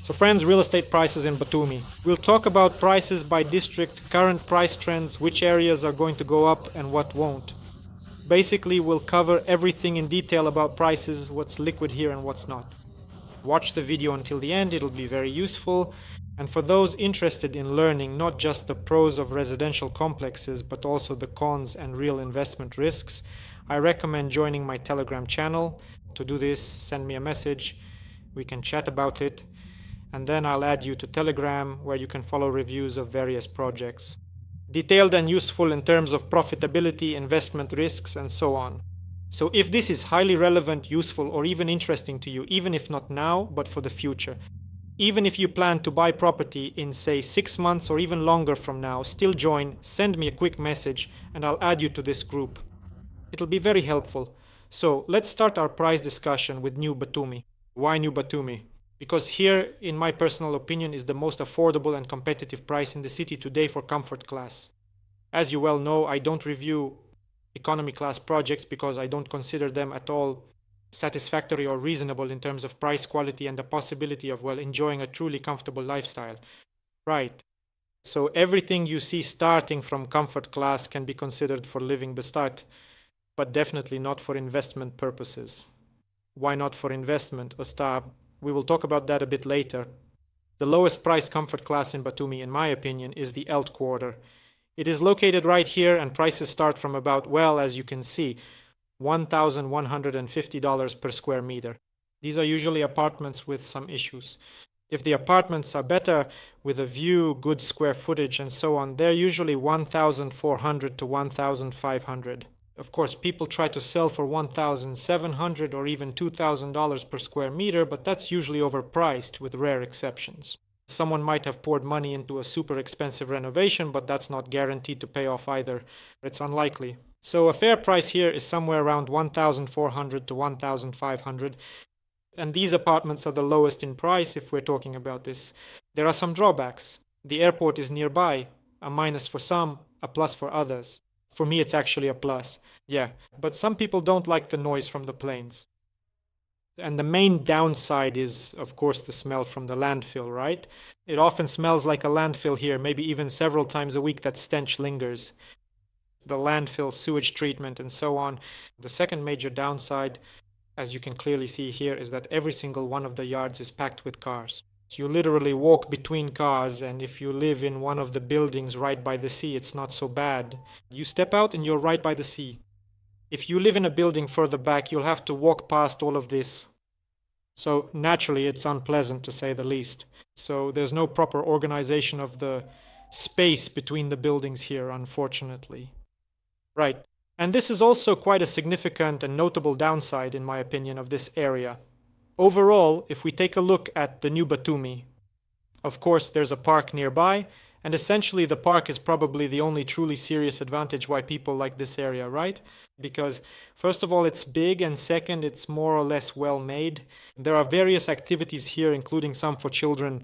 So friends, real estate prices in Batumi. We'll talk about prices by district, current price trends, which areas are going to go up and what won't. Basically, we'll cover everything in detail about prices, what's liquid here and what's not. Watch the video until the end, it'll be very useful. And for those interested in learning not just the pros of residential complexes, but also the cons and real investment risks, I recommend joining my Telegram channel. To do this, send me a message, we can chat about it, and then I'll add you to Telegram, where you can follow reviews of various projects. Detailed and useful in terms of profitability, investment risks, and so on. So if this is highly relevant, useful, or even interesting to you, even if not now, but for the future, even if you plan to buy property in, say, 6 months or even longer from now, still join, send me a quick message, and I'll add you to this group. It'll be very helpful. So let's start our price discussion with New Batumi. Why New Batumi? Because here, in my personal opinion, is the most affordable and competitive price in the city today for comfort class. As you well know, I don't review economy class projects because I don't consider them at all satisfactory or reasonable in terms of price, quality, and the possibility of, well, enjoying a truly comfortable lifestyle. Right. So everything you see starting from comfort class can be considered for living bestart, but definitely not for investment purposes. Why not for investment, Ostap? We will talk about that a bit later. The lowest price comfort class in Batumi, in my opinion, is the Elt Quarter. It is located right here, and prices start from about, well, as you can see, $1,150 per square meter. These are usually apartments with some issues. If the apartments are better, with a view, good square footage, and so on, they're usually $1,400 to $1,500. Of course, people try to sell for $1,700 or even $2,000 per square meter, but that's usually overpriced with rare exceptions. Someone might have poured money into a super expensive renovation, but that's not guaranteed to pay off either. It's unlikely. So a fair price here is somewhere around $1,400 to $1,500. And these apartments are the lowest in price if we're talking about this. There are some drawbacks. The airport is nearby, a minus for some, a plus for others. For me, it's actually a plus. Yeah, but some people don't like the noise from the planes. And the main downside is, of course, the smell from the landfill, right? It often smells like a landfill here, maybe even several times a week. That stench lingers. The landfill, sewage treatment, and so on. The second major downside, as you can clearly see here, is that every single one of the yards is packed with cars. You literally walk between cars, and if you live in one of the buildings right by the sea, it's not so bad. You step out and you're right by the sea. If you live in a building further back, you'll have to walk past all of this. So naturally, it's unpleasant to say the least. So there's no proper organization of the space between the buildings here, unfortunately. Right. And this is also quite a significant and notable downside, in my opinion, of this area. Overall, if we take a look at the New Batumi, of course, there's a park nearby, and essentially the park is probably the only truly serious advantage why people like this area, right? Because first of all, it's big, and second, it's more or less well made. There are various activities here, including some for children,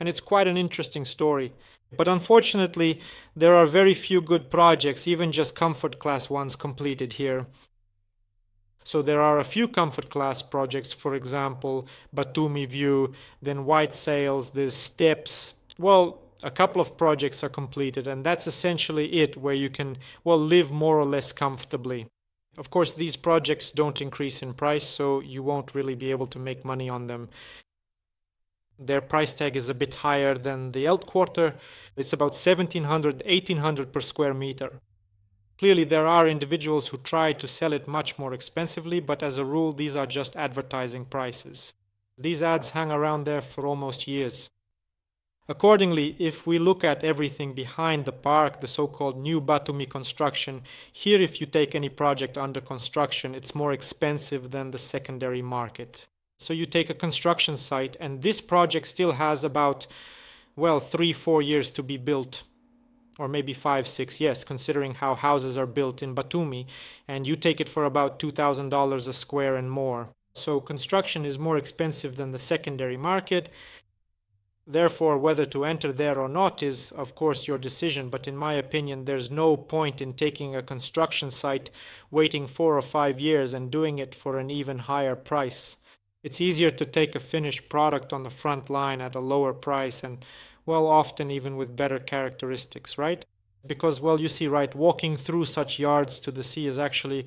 and it's quite an interesting story. But unfortunately, there are very few good projects, even just comfort class ones, completed here. So there are a few comfort class projects, for example, Batumi View, then White Sails, there's Steps. Well, a couple of projects are completed, and that's essentially it, where you can, well, live more or less comfortably. Of course, these projects don't increase in price, so you won't really be able to make money on them. Their price tag is a bit higher than the Elt Quarter. It's about $1,700, $1,800 per square meter. Clearly, there are individuals who try to sell it much more expensively, but as a rule, these are just advertising prices. These ads hang around there for almost years. Accordingly, if we look at everything behind the park, the so-called New Batumi construction, here if you take any project under construction, it's more expensive than the secondary market. So you take a construction site, and this project still has about, well, 3-4 years to be built. Or maybe 5-6, yes, considering how houses are built in Batumi, and you take it for about $2,000 a square and more. So construction is more expensive than the secondary market. Therefore, whether to enter there or not is, of course, your decision, but in my opinion, there's no point in taking a construction site, waiting 4 or 5 years and doing it for an even higher price. It's easier to take a finished product on the front line at a lower price and, well, often even with better characteristics, right? Because, well, you see, right, walking through such yards to the sea is actually,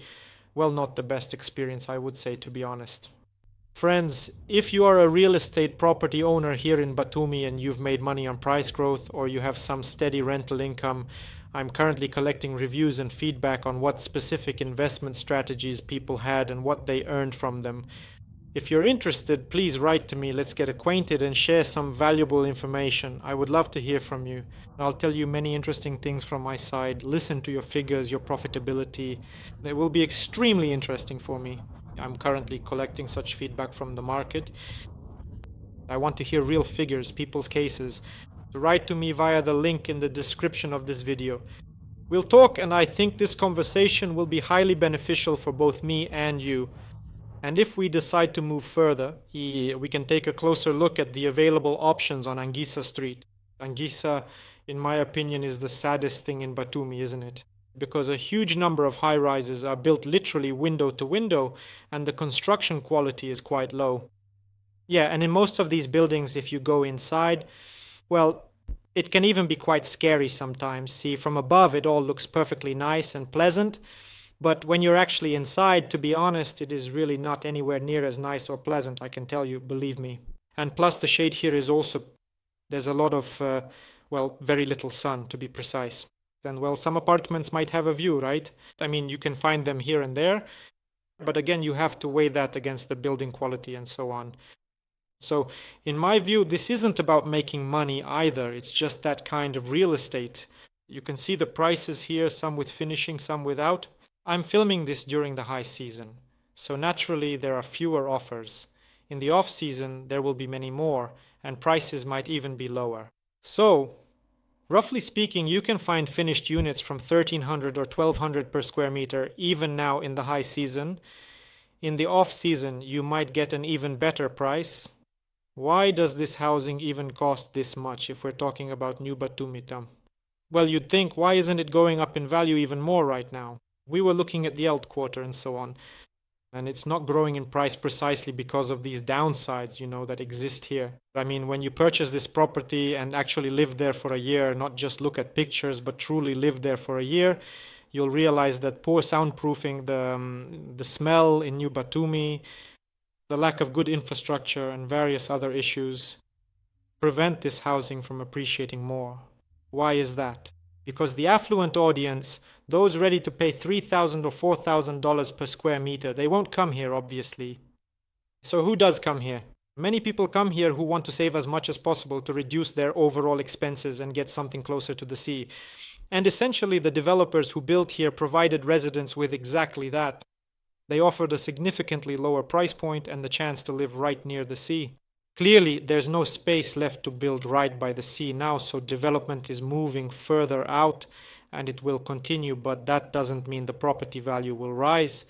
well, not the best experience, I would say, to be honest. Friends, if you are a real estate property owner here in Batumi and you've made money on price growth or you have some steady rental income, I'm currently collecting reviews and feedback on what specific investment strategies people had and what they earned from them. If you're interested, please write to me. Let's get acquainted and share some valuable information. I would love to hear from you. I'll tell you many interesting things from my side. Listen to your figures, your profitability. It will be extremely interesting for me. I'm currently collecting such feedback from the market. I want to hear real figures, people's cases. So write to me via the link in the description of this video. We'll talk, and I think this conversation will be highly beneficial for both me and you. And if we decide to move further, we can take a closer look at the available options on Anguissa Street. Anguissa, in my opinion, is the saddest thing in Batumi, isn't it? Because a huge number of high-rises are built literally window to window, and the construction quality is quite low. Yeah, and in most of these buildings, if you go inside, well, it can even be quite scary sometimes. See, from above, it all looks perfectly nice and pleasant. But when you're actually inside, to be honest, it is really not anywhere near as nice or pleasant, I can tell you, believe me. And plus the shade here is also, there's a lot of, well, very little sun, to be precise. And well, some apartments might have a view, right? I mean, you can find them here and there, but again, you have to weigh that against the building quality and so on. So in my view, this isn't about making money either. It's just that kind of real estate. You can see the prices here, some with finishing, some without. I'm filming this during the high season, so naturally there are fewer offers. In the off season, there will be many more, and prices might even be lower. So, roughly speaking, you can find finished units from 1,300 or 1,200 per square meter even now in the high season. In the off season, you might get an even better price. Why does this housing even cost this much if we're talking about New Batumi? Well, you'd think, why isn't it going up in value even more right now? We were looking at the Elt quarter and so on, and it's not growing in price precisely because of these downsides, you know, that exist here. I mean, when you purchase this property and actually live there for a year, not just look at pictures, but truly live there for a year, you'll realize that poor soundproofing, the smell in New Batumi, the lack of good infrastructure and various other issues prevent this housing from appreciating more. Why is that? Because the affluent audience, those ready to pay $3,000 or $4,000 per square meter, they won't come here, obviously. So who does come here? Many people come here who want to save as much as possible to reduce their overall expenses and get something closer to the sea. And essentially, the developers who built here provided residents with exactly that. They offered a significantly lower price point and the chance to live right near the sea. Clearly, there's no space left to build right by the sea now, so development is moving further out, and it will continue, but that doesn't mean the property value will rise.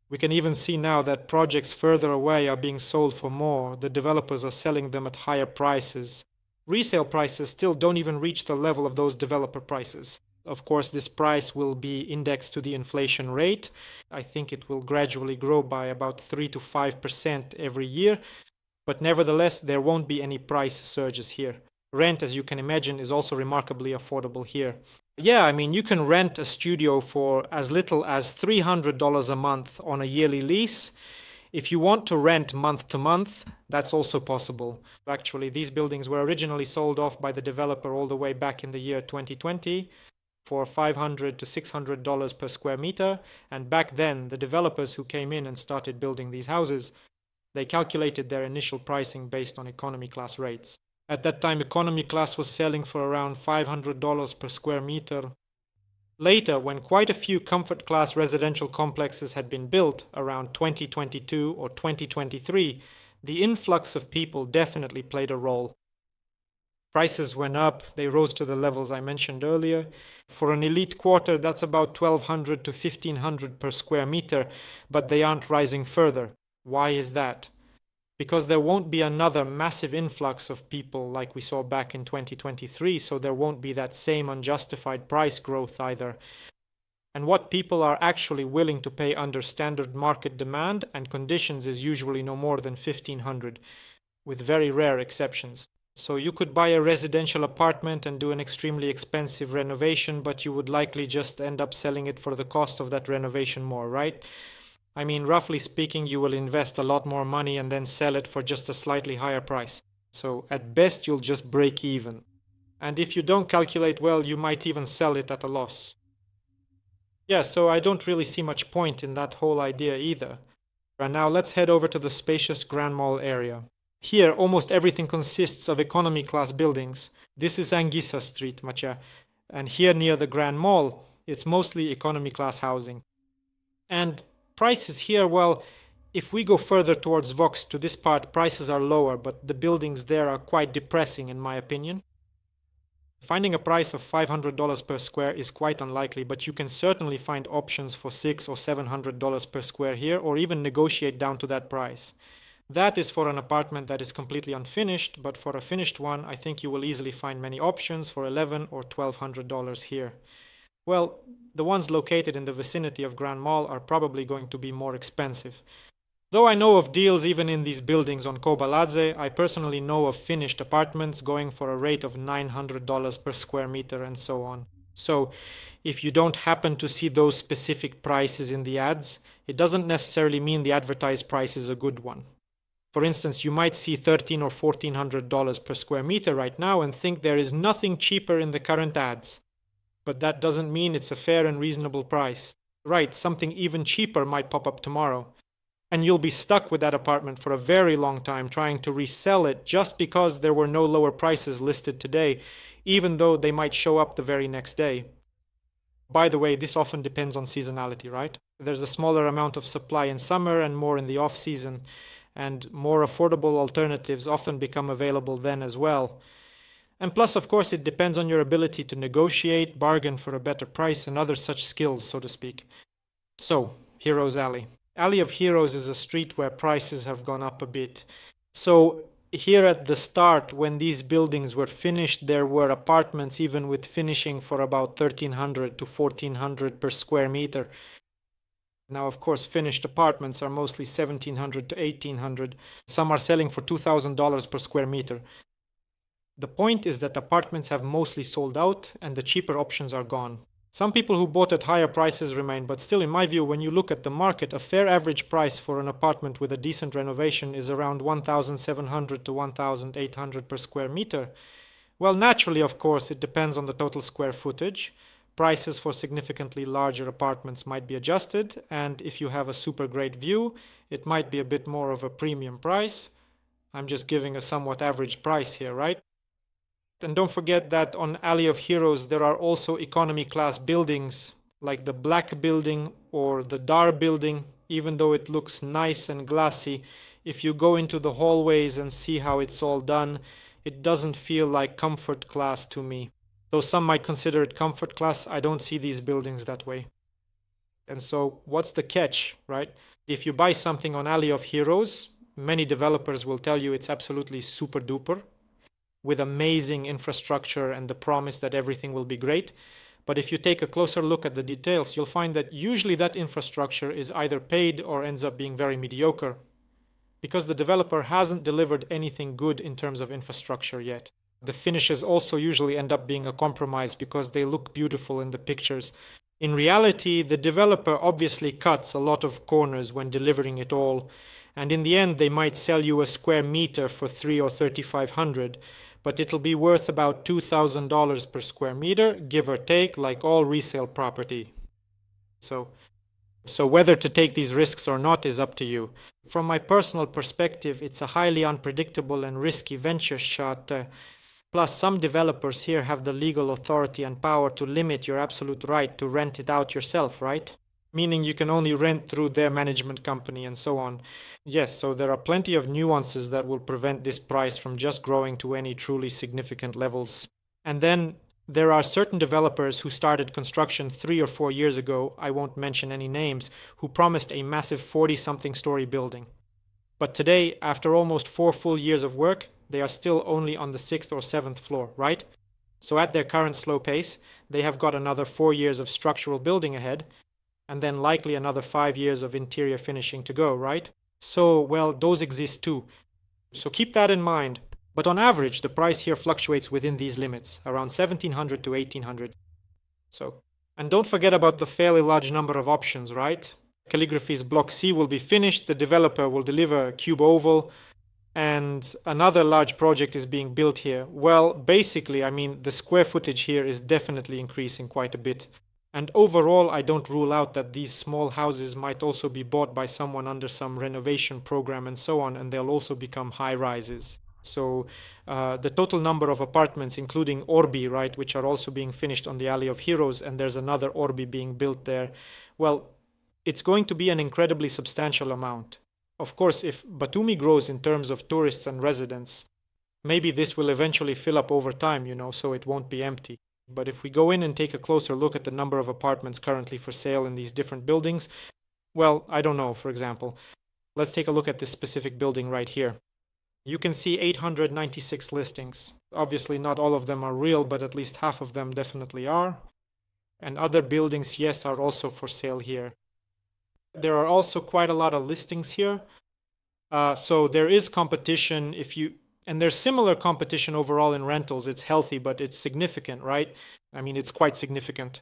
We can even see now that projects further away are being sold for more. The developers are selling them at higher prices. Resale prices still don't even reach the level of those developer prices. Of course, this price will be indexed to the inflation rate. I think it will gradually grow by about 3 to 5% every year. But nevertheless, there won't be any price surges here. Rent, as you can imagine, is also remarkably affordable here. Yeah, I mean, you can rent a studio for as little as $300 a month on a yearly lease. If you want to rent month to month, that's also possible. Actually, these buildings were originally sold off by the developer all the way back in the year 2020 for $500 to $600 per square meter. And back then, the developers who came in and started building these houses, they calculated their initial pricing based on economy class rates. At that time, economy class was selling for around $500 per square meter. Later, when quite a few comfort class residential complexes had been built around 2022 or 2023, the influx of people definitely played a role. Prices went up, they rose to the levels I mentioned earlier. For an elite quarter, that's about $1,200 to $1,500 per square meter, but they aren't rising further. Why is that? Because there won't be another massive influx of people like we saw back in 2023, so there won't be that same unjustified price growth either. And what people are actually willing to pay under standard market demand and conditions is usually no more than 1,500, with very rare exceptions. So you could buy a residential apartment and do an extremely expensive renovation, but you would likely just end up selling it for the cost of that renovation more, right? I mean, roughly speaking, you will invest a lot more money and then sell it for just a slightly higher price. So at best, you'll just break even. And if you don't calculate well, you might even sell it at a loss. Yeah, so I don't really see much point in that whole idea either. And now let's head over to the spacious Grand Mall area. Here, almost everything consists of economy class buildings. This is Anguissa Street, Macha. And here near the Grand Mall, it's mostly economy class housing. And prices here, well, if we go further towards Vox to this part, prices are lower, but the buildings there are quite depressing in my opinion. Finding a price of $500 per square is quite unlikely, but you can certainly find options for $600 or $700 per square here, or even negotiate down to that price. That is for an apartment that is completely unfinished, but for a finished one, I think you will easily find many options for $1,100 or $1,200 here. Well, the ones located in the vicinity of Grand Mall are probably going to be more expensive. Though I know of deals even in these buildings on Kobaladze, I personally know of finished apartments going for a rate of $900 per square meter and so on. So, if you don't happen to see those specific prices in the ads, it doesn't necessarily mean the advertised price is a good one. For instance, you might see $1,300 or $1,400 per square meter right now and think there is nothing cheaper in the current ads. But that doesn't mean it's a fair and reasonable price. Right, something even cheaper might pop up tomorrow. And you'll be stuck with that apartment for a very long time trying to resell it just because there were no lower prices listed today, even though they might show up the very next day. By the way, this often depends on seasonality, right? There's a smaller amount of supply in summer and more in the off-season, and more affordable alternatives often become available then as well. And plus, of course, it depends on your ability to negotiate, bargain for a better price, and other such skills, so to speak. So, Heroes Alley. Alley of Heroes is a street where prices have gone up a bit. So here at the start, when these buildings were finished, there were apartments even with finishing for about $1,300 to $1,400 per square meter. Now, of course, finished apartments are mostly $1,700 to $1,800. Some are selling for $2,000 per square meter. The point is that apartments have mostly sold out and the cheaper options are gone. Some people who bought at higher prices remain, but still in my view, when you look at the market, a fair average price for an apartment with a decent renovation is around $1,700 to $1,800 per square meter. Well, naturally, of course, it depends on the total square footage. Prices for significantly larger apartments might be adjusted, and if you have a super great view, it might be a bit more of a premium price. I'm just giving a somewhat average price here, right? And don't forget that on Alley of Heroes there are also economy class buildings like the Black Building or the Dar Building. Even though it looks nice and glassy, if you go into the hallways and see how it's all done, it doesn't feel like comfort class to me. Though some might consider it comfort class, I don't see these buildings that way. And so what's the catch, right? If you buy something on Alley of Heroes, many developers will tell you it's absolutely super duper, with amazing infrastructure and the promise that everything will be great. But if you take a closer look at the details, you'll find that usually that infrastructure is either paid or ends up being very mediocre, because the developer hasn't delivered anything good in terms of infrastructure yet. The finishes also usually end up being a compromise because they look beautiful in the pictures. In reality, the developer obviously cuts a lot of corners when delivering it all, and in the end they might sell you a square meter for $300 or $3,500, but it'll be worth about $2,000 per square meter, give or take, like all resale property. So whether to take these risks or not is up to you. From my personal perspective, it's a highly unpredictable and risky venture shot. Plus, some developers here have the legal authority and power to limit your absolute right to rent it out yourself, right? Meaning you can only rent through their management company and so on. Yes, so there are plenty of nuances that will prevent this price from just growing to any truly significant levels. And then there are certain developers who started construction 3 or 4 years ago, I won't mention any names, who promised a massive 40-something story building. But today, after almost 4 full years of work, they are still only on the 6th or 7th floor, right? So at their current slow pace, they have got another 4 years of structural building ahead, and then likely another 5 years of interior finishing to go, right? So, well, those exist too. So keep that in mind. But on average, the price here fluctuates within these limits, around 1700 to 1800. So, and don't forget about the fairly large number of options, right? Calligraphy's Block C will be finished, the developer will deliver a cube oval, and another large project is being built here. Well, basically, I mean, the square footage here is definitely increasing quite a bit. And overall, I don't rule out that these small houses might also be bought by someone under some renovation program and so on, and they'll also become high rises. So the total number of apartments, including Orbi, right, which are also being finished on the Alley of Heroes, and there's another Orbi being built there, well, it's going to be an incredibly substantial amount. Of course, if Batumi grows in terms of tourists and residents, maybe this will eventually fill up over time, so it won't be empty. But if we go in and take a closer look at the number of apartments currently for sale in these different buildings, well, I don't know, for example. Let's take a look at this specific building right here. You can see 896 listings. Obviously, not all of them are real, but at least half of them definitely are. And other buildings, yes, are also for sale here. There are also quite a lot of listings here. So there is competition and there's similar competition overall in rentals. It's healthy, but it's significant, right? I mean, it's quite significant.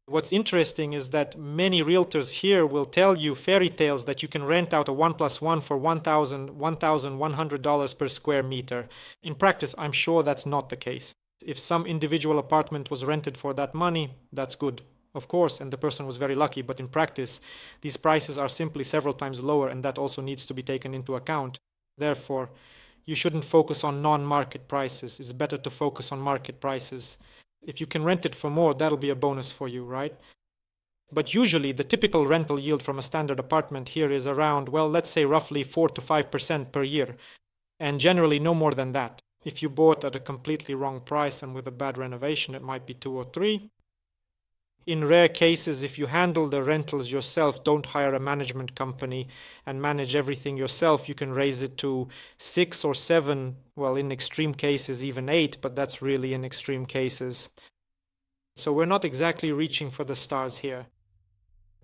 What's interesting is that many realtors here will tell you fairy tales that you can rent out a 1+1 for $1,100 per square meter. In practice, I'm sure that's not the case. If some individual apartment was rented for that money, that's good, of course, and the person was very lucky. But in practice, these prices are simply several times lower, and that also needs to be taken into account. Therefore, you shouldn't focus on non-market prices. It's better to focus on market prices. If you can rent it for more, that'll be a bonus for you, right? But usually the typical rental yield from a standard apartment here is around, well, let's say roughly 4 to 5% per year, and generally no more than that. If you bought at a completely wrong price and with a bad renovation, it might be 2 or 3. In rare cases, if you handle the rentals yourself, don't hire a management company and manage everything yourself, you can raise it to 6 or 7, well, in extreme cases, even 8, but that's really in extreme cases. So we're not exactly reaching for the stars here.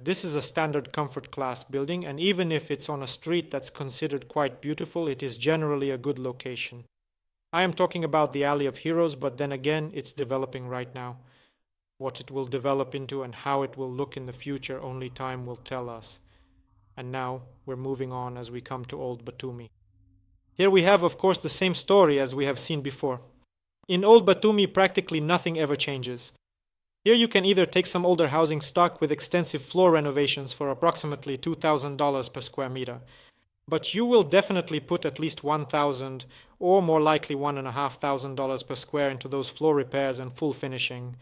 This is a standard comfort class building, and even if it's on a street that's considered quite beautiful, it is generally a good location. I am talking about the Alley of Heroes, but then again, it's developing right now. What it will develop into and how it will look in the future, only time will tell us. And now we're moving on as we come to Old Batumi. Here we have, of course, the same story as we have seen before. In Old Batumi, practically nothing ever changes. Here you can either take some older housing stock with extensive floor renovations for approximately $2,000 per square meter. But you will definitely put at least $1,000 or more likely $1,500 per square into those floor repairs and full finishing.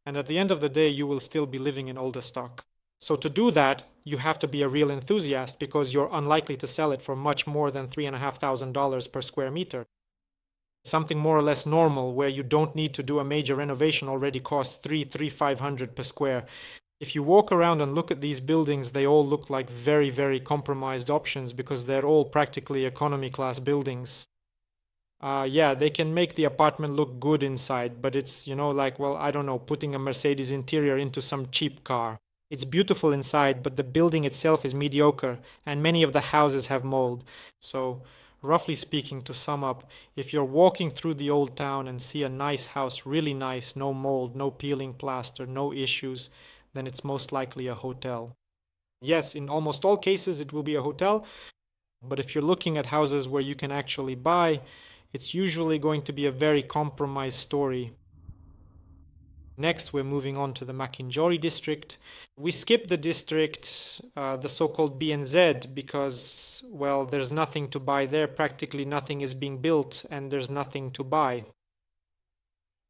And at the end of the day, you will still be living in older stock. So to do that, you have to be a real enthusiast because you're unlikely to sell it for much more than $3,500 per square meter. Something more or less normal where you don't need to do a major renovation already costs $3,500 per square. If you walk around and look at these buildings, they all look like very, very compromised options because they're all practically economy class buildings. Yeah, they can make the apartment look good inside, but it's, like, well, I don't know, putting a Mercedes interior into some cheap car. It's beautiful inside, but the building itself is mediocre, and many of the houses have mold. So, roughly speaking, to sum up, if you're walking through the old town and see a nice house, really nice, no mold, no peeling plaster, no issues, then it's most likely a hotel. Yes, in almost all cases it will be a hotel, but if you're looking at houses where you can actually buy, it's usually going to be a very compromised story. Next, we're moving on to the Makhinjauri district. We skip the district, the so-called BNZ, because, well, there's nothing to buy there. Practically nothing is being built, and there's nothing to buy.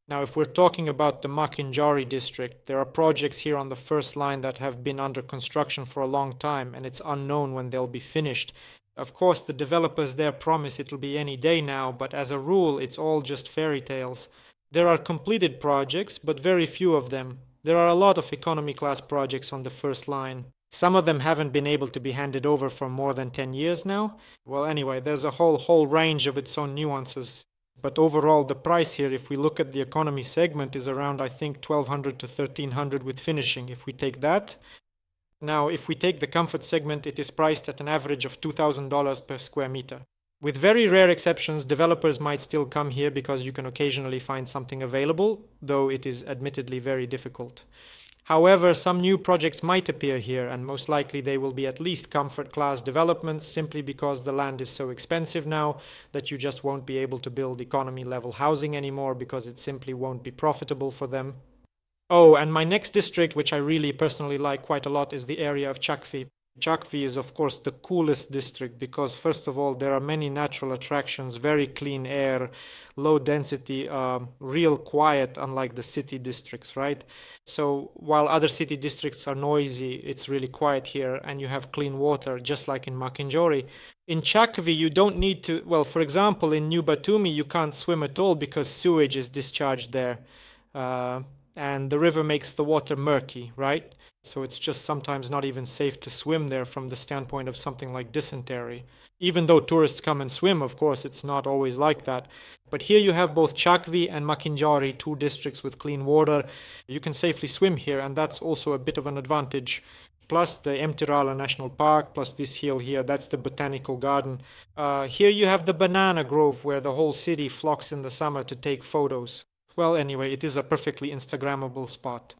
Now, if we're talking about the Makhinjauri district, there are projects here on the first line that have been under construction for a long time, and it's unknown when they'll be finished. Of course, the developers there promise it'll be any day now, but as a rule, it's all just fairy tales. There are completed projects, but very few of them. There are a lot of economy class projects on the first line. Some of them haven't been able to be handed over for more than 10 years now. Well, anyway, there's a whole range of its own nuances. But overall, the price here, if we look at the economy segment, is around, I think, 1200 to 1300 with finishing. If we take that. Now, if we take the comfort segment, it is priced at an average of $2,000 per square meter. With very rare exceptions, developers might still come here because you can occasionally find something available, though it is admittedly very difficult. However, some new projects might appear here, and most likely they will be at least comfort class developments, simply because the land is so expensive now that you just won't be able to build economy level housing anymore because it simply won't be profitable for them. Oh, and my next district, which I really personally like quite a lot, is the area of Chakvi. Chakvi is, of course, the coolest district because, first of all, there are many natural attractions, very clean air, low density, real quiet, unlike the city districts, right? So while other city districts are noisy, it's really quiet here, and you have clean water, just like in Makhinjauri. In Chakvi, you don't need to, well, for example, in New Batumi, you can't swim at all because sewage is discharged there. And the river makes the water murky, right? So it's just sometimes not even safe to swim there from the standpoint of something like dysentery. Even though tourists come and swim, of course, it's not always like that. But here you have both Chakvi and Makhinjauri, two districts with clean water. You can safely swim here, and that's also a bit of an advantage. Plus the Mtirala National Park, plus this hill here, that's the botanical garden. Here you have the banana grove where the whole city flocks in the summer to take photos. Well, anyway, it is a perfectly Instagrammable spot.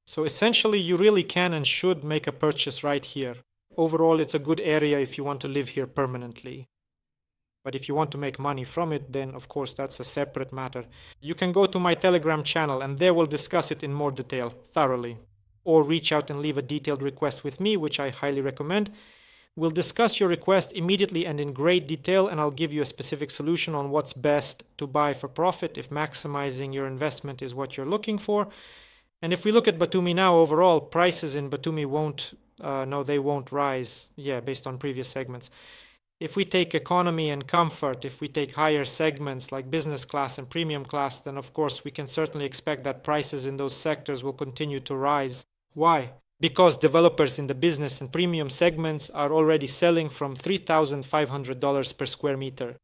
So essentially, you really can and should make a purchase right here. Overall, it's a good area if you want to live here permanently. But if you want to make money from it, then of course that's a separate matter. You can go to my Telegram channel and there we'll discuss it in more detail, thoroughly. Or reach out and leave a detailed request with me, which I highly recommend. We'll discuss your request immediately and in great detail, and I'll give you a specific solution on what's best to buy for profit if maximizing your investment is what you're looking for. And if we look at Batumi now, overall, prices in Batumi won't rise, based on previous segments. If we take economy and comfort, if we take higher segments like business class and premium class, then of course we can certainly expect that prices in those sectors will continue to rise. Why? Because developers in the business and premium segments are already selling from $3,500 per square meter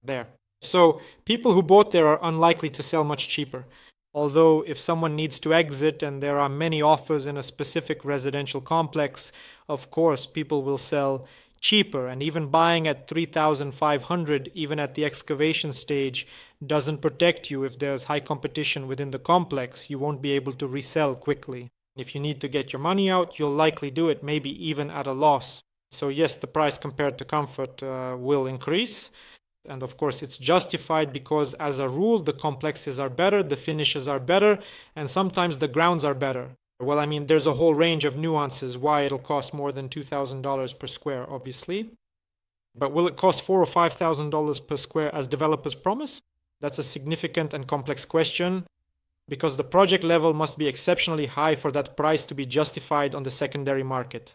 there. So people who bought there are unlikely to sell much cheaper. Although if someone needs to exit and there are many offers in a specific residential complex, of course people will sell cheaper, and even buying at 3,500 even at the excavation stage doesn't protect you. If there's high competition within the complex, you won't be able to resell quickly. If you need to get your money out, you'll likely do it, maybe even at a loss. So yes, the price compared to comfort will increase. And of course, it's justified because as a rule, the complexes are better, the finishes are better, and sometimes the grounds are better. Well, I mean, there's a whole range of nuances why it'll cost more than $2,000 per square, obviously. But will it cost $4,000 or $5,000 per square as developers promise? That's a significant and complex question, because the project level must be exceptionally high for that price to be justified on the secondary market.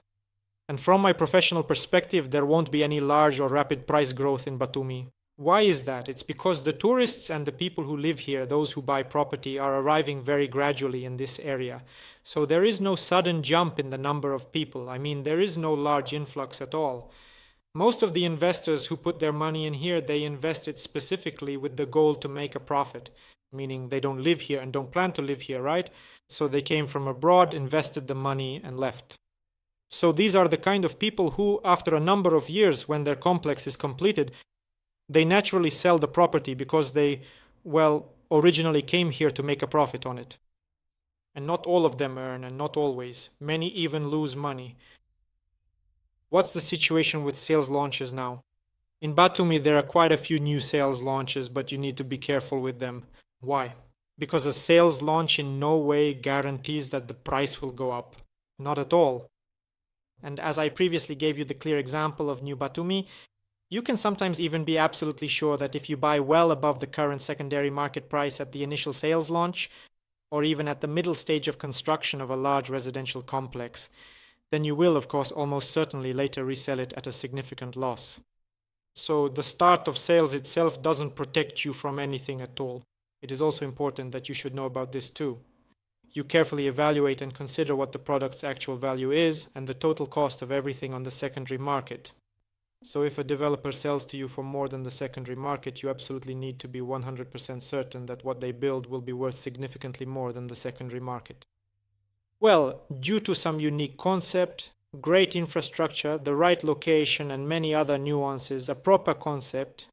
And from my professional perspective, there won't be any large or rapid price growth in Batumi. Why is that? It's because the tourists and the people who live here, those who buy property, are arriving very gradually in this area. So there is no sudden jump in the number of people. I mean, there is no large influx at all. Most of the investors who put their money in here, they invest it specifically with the goal to make a profit. Meaning they don't live here and don't plan to live here, right? So they came from abroad, invested the money and left. So these are the kind of people who, after a number of years, when their complex is completed, they naturally sell the property because they, originally came here to make a profit on it. And not all of them earn, and not always. Many even lose money. What's the situation with sales launches now? In Batumi, there are quite a few new sales launches, but you need to be careful with them. Why? Because a sales launch in no way guarantees that the price will go up. Not at all. And as I previously gave you the clear example of New Batumi, you can sometimes even be absolutely sure that if you buy well above the current secondary market price at the initial sales launch, or even at the middle stage of construction of a large residential complex, then you will, of course, almost certainly later resell it at a significant loss. So the start of sales itself doesn't protect you from anything at all. It is also important that you should know about this too. You carefully evaluate and consider what the product's actual value is and the total cost of everything on the secondary market. So if a developer sells to you for more than the secondary market, you absolutely need to be 100% certain that what they build will be worth significantly more than the secondary market. Well, due to some unique concept, great infrastructure, the right location, and many other nuances, a proper concept,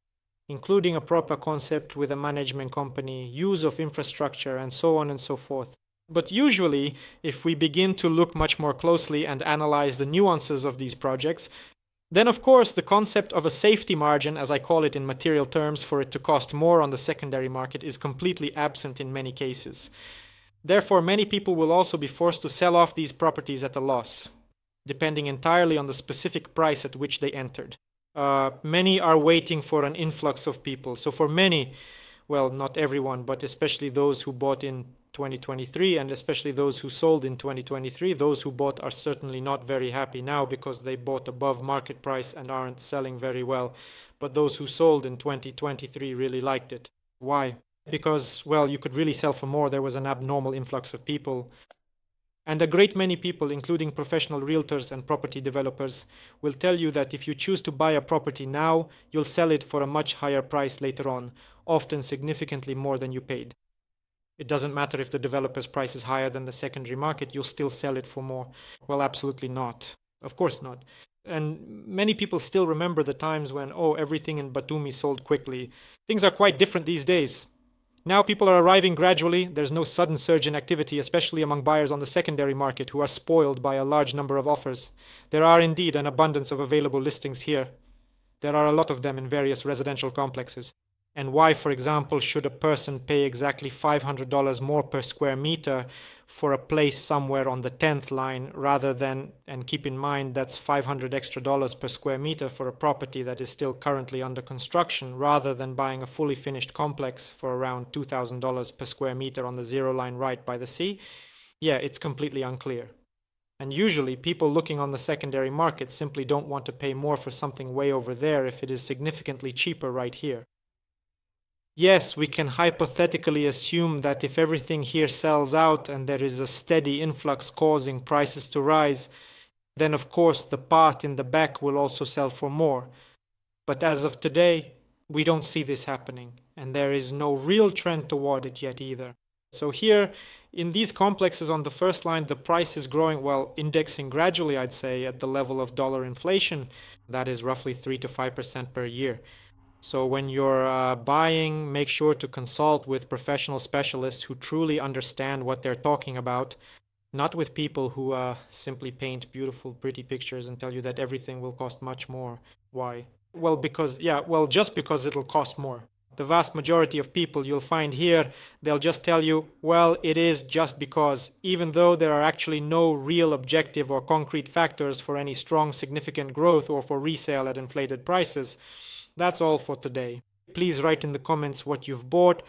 including a proper concept with a management company, use of infrastructure, and so on and so forth. But usually, if we begin to look much more closely and analyze the nuances of these projects, then of course the concept of a safety margin, as I call it in material terms, for it to cost more on the secondary market is completely absent in many cases. Therefore, many people will also be forced to sell off these properties at a loss, depending entirely on the specific price at which they entered. Many are waiting for an influx of people. So for many, well, not everyone, but especially those who bought in 2023 and especially those who sold in 2023, those who bought are certainly not very happy now because they bought above market price and aren't selling very well. But those who sold in 2023 really liked it. Why? Because, well, you could really sell for more. There was an abnormal influx of people. And a great many people, including professional realtors and property developers, will tell you that if you choose to buy a property now, you'll sell it for a much higher price later on, often significantly more than you paid. It doesn't matter if the developer's price is higher than the secondary market, you'll still sell it for more. Well, absolutely not. Of course not. And many people still remember the times when, oh, everything in Batumi sold quickly. Things are quite different these days. Now people are arriving gradually. There's no sudden surge in activity, especially among buyers on the secondary market who are spoiled by a large number of offers. There are indeed an abundance of available listings here. There are a lot of them in various residential complexes. And why, for example, should a person pay exactly $500 more per square meter for a place somewhere on the 10th line rather than, and keep in mind that's $500 extra per square meter for a property that is still currently under construction, rather than buying a fully finished complex for around $2,000 per square meter on the zero line right by the sea? Yeah, it's completely unclear. And usually people looking on the secondary market simply don't want to pay more for something way over there if it is significantly cheaper right here. Yes, we can hypothetically assume that if everything here sells out and there is a steady influx causing prices to rise, then of course the part in the back will also sell for more. But as of today, we don't see this happening, and there is no real trend toward it yet either. So here, in these complexes on the first line, the price is growing, well, indexing gradually, I'd say, at the level of dollar inflation. That is roughly 3 to 5% per year. So when you're buying, make sure to consult with professional specialists who truly understand what they're talking about, not with people who simply paint beautiful, pretty pictures and tell you that everything will cost much more. Why? Well, just because it'll cost more. The vast majority of people you'll find here, they'll just tell you, well, it is just because, even though there are actually no real objective or concrete factors for any strong, significant growth or for resale at inflated prices. That's all for today. Please write in the comments what you've bought.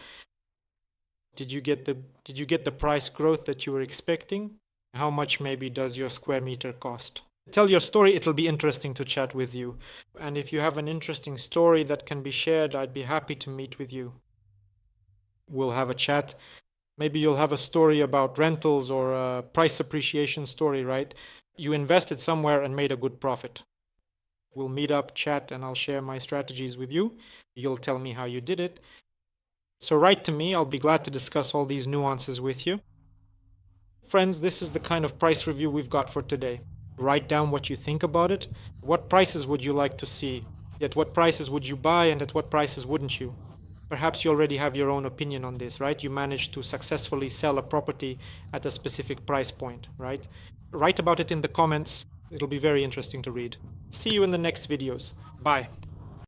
Did you get the price growth that you were expecting? How much maybe does your square meter cost? Tell your story, it'll be interesting to chat with you. And if you have an interesting story that can be shared, I'd be happy to meet with you. We'll have a chat. Maybe you'll have a story about rentals or a price appreciation story, right? You invested somewhere and made a good profit. We'll meet up, chat, and I'll share my strategies with you. You'll tell me how you did it. So write to me. I'll be glad to discuss all these nuances with you. Friends, this is the kind of price review we've got for today. Write down what you think about it. What prices would you like to see? At what prices would you buy and at what prices wouldn't you? Perhaps you already have your own opinion on this, right? You managed to successfully sell a property at a specific price point, right? Write about it in the comments. It'll be very interesting to read. See you in the next videos. Bye.